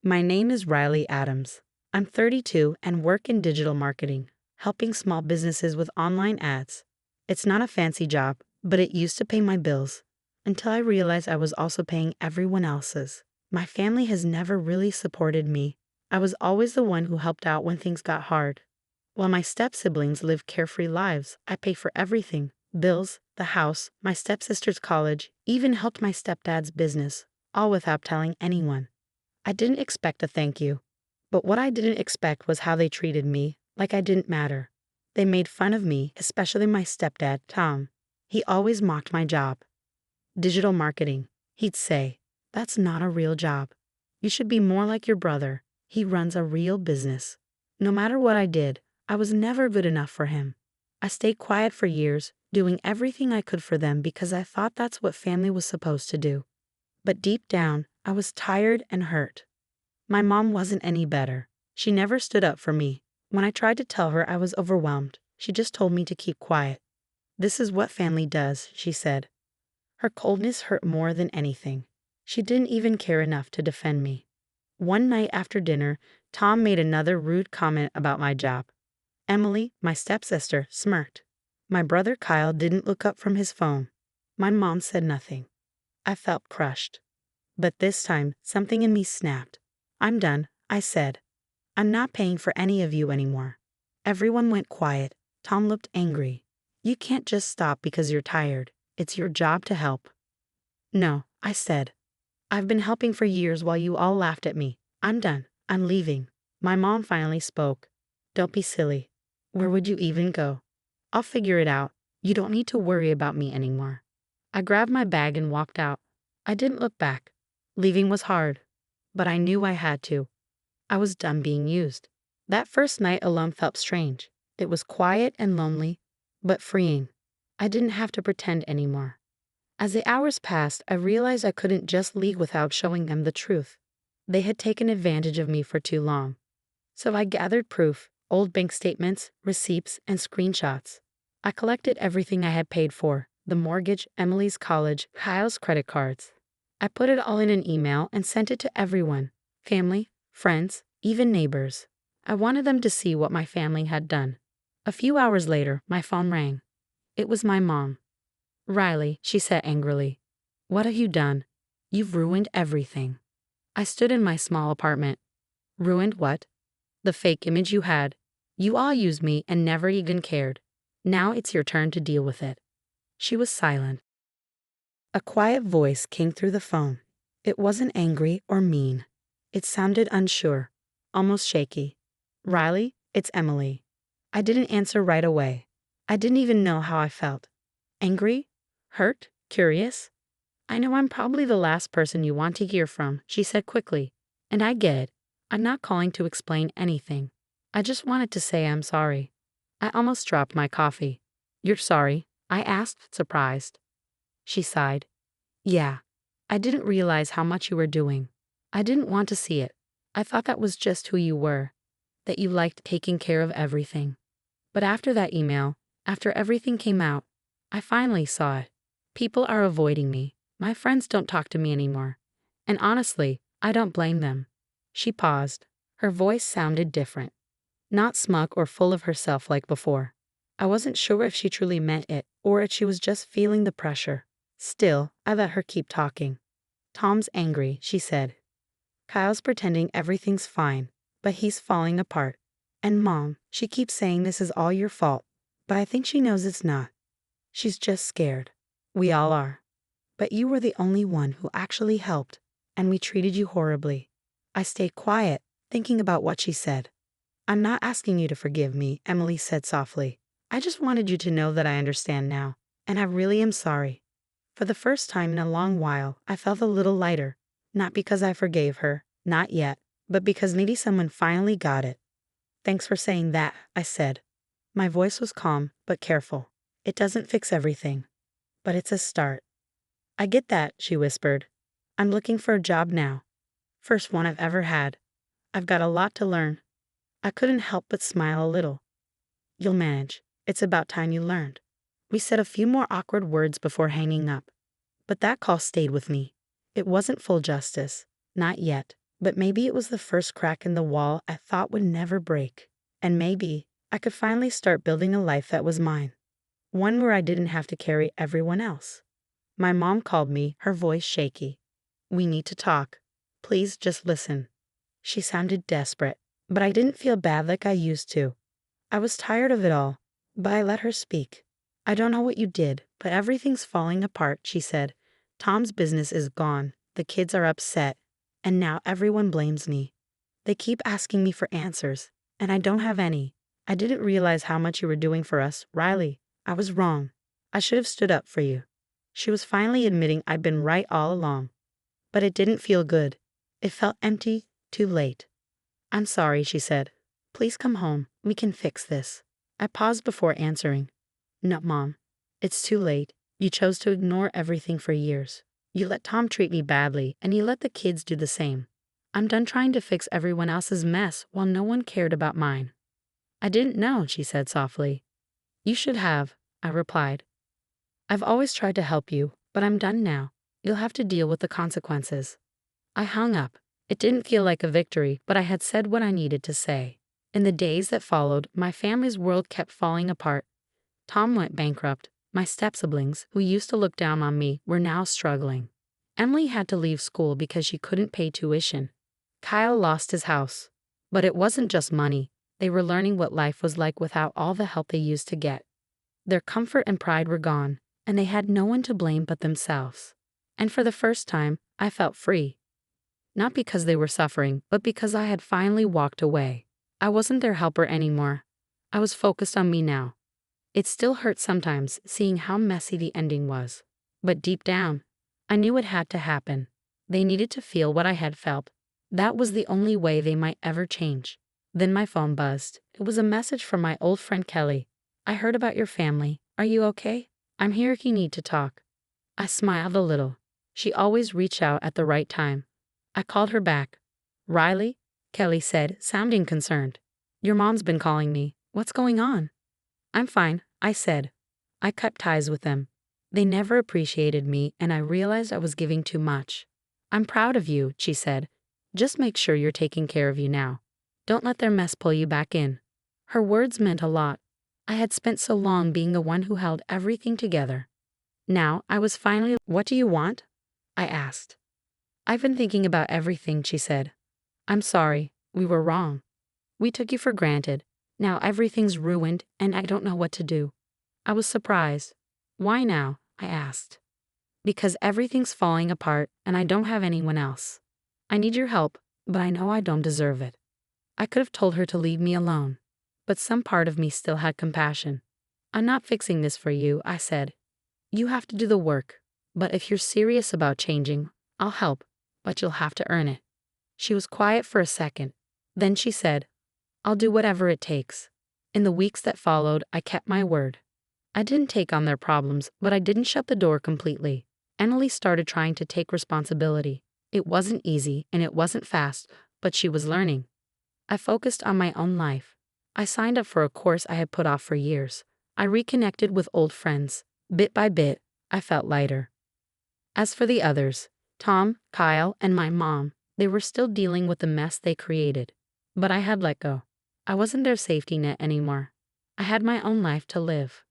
My name is Riley Adams. I'm 32 and work in digital marketing, helping small businesses with online ads. It's not a fancy job, but it used to pay my bills, until I realized I was also paying everyone else's. My family has never really supported me. I was always the one who helped out when things got hard. While my step-siblings live carefree lives, I pay for everything: bills, the house, my stepsister's college, even helped my stepdad's business, all without telling anyone. I didn't expect a thank you. But what I didn't expect was how they treated me, like I didn't matter. They made fun of me, especially my stepdad, Tom. He always mocked my job. Digital marketing, he'd say. That's not a real job. You should be more like your brother. He runs a real business. No matter what I did, I was never good enough for him. I stayed quiet for years, doing everything I could for them because I thought that's what family was supposed to do. But deep down, I was tired and hurt. My mom wasn't any better. She never stood up for me. When I tried to tell her I was overwhelmed, she just told me to keep quiet. This is what family does, she said. Her coldness hurt more than anything. She didn't even care enough to defend me. One night after dinner, Tom made another rude comment about my job. Emily, my stepsister, smirked. My brother Kyle didn't look up from his phone. My mom said nothing. I felt crushed. But this time, something in me snapped. I'm done, I said. I'm not paying for any of you anymore. Everyone went quiet. Tom looked angry. You can't just stop because you're tired. It's your job to help. No, I said. I've been helping for years while you all laughed at me. I'm done. I'm leaving. My mom finally spoke. Don't be silly. Where would you even go? I'll figure it out. You don't need to worry about me anymore. I grabbed my bag and walked out. I didn't look back. Leaving was hard, but I knew I had to. I was done being used. That first night alone felt strange. It was quiet and lonely, but freeing. I didn't have to pretend anymore. As the hours passed, I realized I couldn't just leave without showing them the truth. They had taken advantage of me for too long. So I gathered proof, old bank statements, receipts, and screenshots. I collected everything I had paid for: the mortgage, Emily's college, Kyle's credit cards. I put it all in an email and sent it to everyone: family, friends, even neighbors. I wanted them to see what my family had done. A few hours later, my phone rang. It was my mom. Riley, she said angrily. What have you done? You've ruined everything. I stood in my small apartment. Ruined what? The fake image you had. You all used me and never even cared. Now it's your turn to deal with it. She was silent. A quiet voice came through the phone. It wasn't angry or mean. It sounded unsure, almost shaky. Riley, it's Emily. I didn't answer right away. I didn't even know how I felt. Angry? Hurt? Curious? I know I'm probably the last person you want to hear from, she said quickly. And I get it. I'm not calling to explain anything. I just wanted to say I'm sorry. I almost dropped my coffee. You're sorry? I asked, surprised. She sighed. Yeah. I didn't realize how much you were doing. I didn't want to see it. I thought that was just who you were, that you liked taking care of everything. But after that email, after everything came out, I finally saw it. People are avoiding me. My friends don't talk to me anymore. And honestly, I don't blame them. She paused. Her voice sounded different. Not smug or full of herself like before. I wasn't sure if she truly meant it or if she was just feeling the pressure. Still, I let her keep talking. Tom's angry, she said. Kyle's pretending everything's fine, but he's falling apart. And Mom, she keeps saying this is all your fault, but I think she knows it's not. She's just scared. We all are. But you were the only one who actually helped, and we treated you horribly. I stayed quiet, thinking about what she said. I'm not asking you to forgive me, Emily said softly. I just wanted you to know that I understand now, and I really am sorry. For the first time in a long while, I felt a little lighter. Not because I forgave her, not yet, but because maybe someone finally got it. Thanks for saying that, I said. My voice was calm, but careful. It doesn't fix everything, but it's a start. I get that, she whispered. I'm looking for a job now. First one I've ever had. I've got a lot to learn. I couldn't help but smile a little. You'll manage. It's about time you learned. We said a few more awkward words before hanging up. But that call stayed with me. It wasn't full justice. Not yet. But maybe it was the first crack in the wall I thought would never break. And maybe I could finally start building a life that was mine. One where I didn't have to carry everyone else. My mom called me, her voice shaky. "We need to talk. Please just listen." She sounded desperate, but I didn't feel bad like I used to. I was tired of it all, but I let her speak. "I don't know what you did, but everything's falling apart," she said. "Tom's business is gone, the kids are upset, and now everyone blames me. They keep asking me for answers, and I don't have any. I didn't realize how much you were doing for us, Riley. I was wrong. I should have stood up for you." She was finally admitting I'd been right all along. But it didn't feel good. It felt empty, too late. "I'm sorry," she said. "Please come home. We can fix this." I paused before answering. "No, Mom. It's too late. You chose to ignore everything for years. You let Tom treat me badly, and you let the kids do the same. I'm done trying to fix everyone else's mess while no one cared about mine." "I didn't know," she said softly. "You should have," I replied. "I've always tried to help you, but I'm done now. You'll have to deal with the consequences." I hung up. It didn't feel like a victory, but I had said what I needed to say. In the days that followed, my family's world kept falling apart. Tom went bankrupt. My step-siblings, who used to look down on me, were now struggling. Emily had to leave school because she couldn't pay tuition. Kyle lost his house. But it wasn't just money. They were learning what life was like without all the help they used to get. Their comfort and pride were gone, and they had no one to blame but themselves. And for the first time, I felt free. Not because they were suffering, but because I had finally walked away. I wasn't their helper anymore. I was focused on me now. It still hurt sometimes, seeing how messy the ending was. But deep down, I knew it had to happen. They needed to feel what I had felt. That was the only way they might ever change. Then my phone buzzed. It was a message from my old friend Kelly. "I heard about your family. Are you okay? I'm here if you need to talk." I smiled a little. She always reached out at the right time. I called her back. "Riley?" Kelly said, sounding concerned. "Your mom's been calling me. What's going on?" "I'm fine," I said. I cut ties with them. They never appreciated me, and I realized I was giving too much. "I'm proud of you," she said. "Just make sure you're taking care of you now. Don't let their mess pull you back in." Her words meant a lot. I had spent so long being the one who held everything together. Now I was finally— "What do you want?" I asked. "I've been thinking about everything," she said. "I'm sorry. We were wrong. We took you for granted. Now everything's ruined, and I don't know what to do." I was surprised. "Why now?" I asked. "Because everything's falling apart, and I don't have anyone else. I need your help, but I know I don't deserve it." I could have told her to leave me alone, but some part of me still had compassion. "I'm not fixing this for you," I said. "You have to do the work. But if you're serious about changing, I'll help, but you'll have to earn it." She was quiet for a second. Then she said, "I'll do whatever it takes." In the weeks that followed, I kept my word. I didn't take on their problems, but I didn't shut the door completely. Emily started trying to take responsibility. It wasn't easy, and it wasn't fast, but she was learning. I focused on my own life. I signed up for a course I had put off for years. I reconnected with old friends. Bit by bit, I felt lighter. As for the others, Tom, Kyle, and my mom, they were still dealing with the mess they created. But I had let go. I wasn't their safety net anymore. I had my own life to live.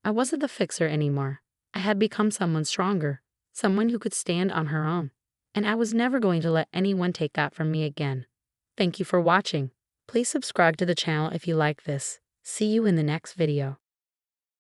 I wasn't the fixer anymore. I had become someone stronger, someone who could stand on her own. And I was never going to let anyone take that from me again. Thank you for watching. Please subscribe to the channel if you like this. See you in the next video.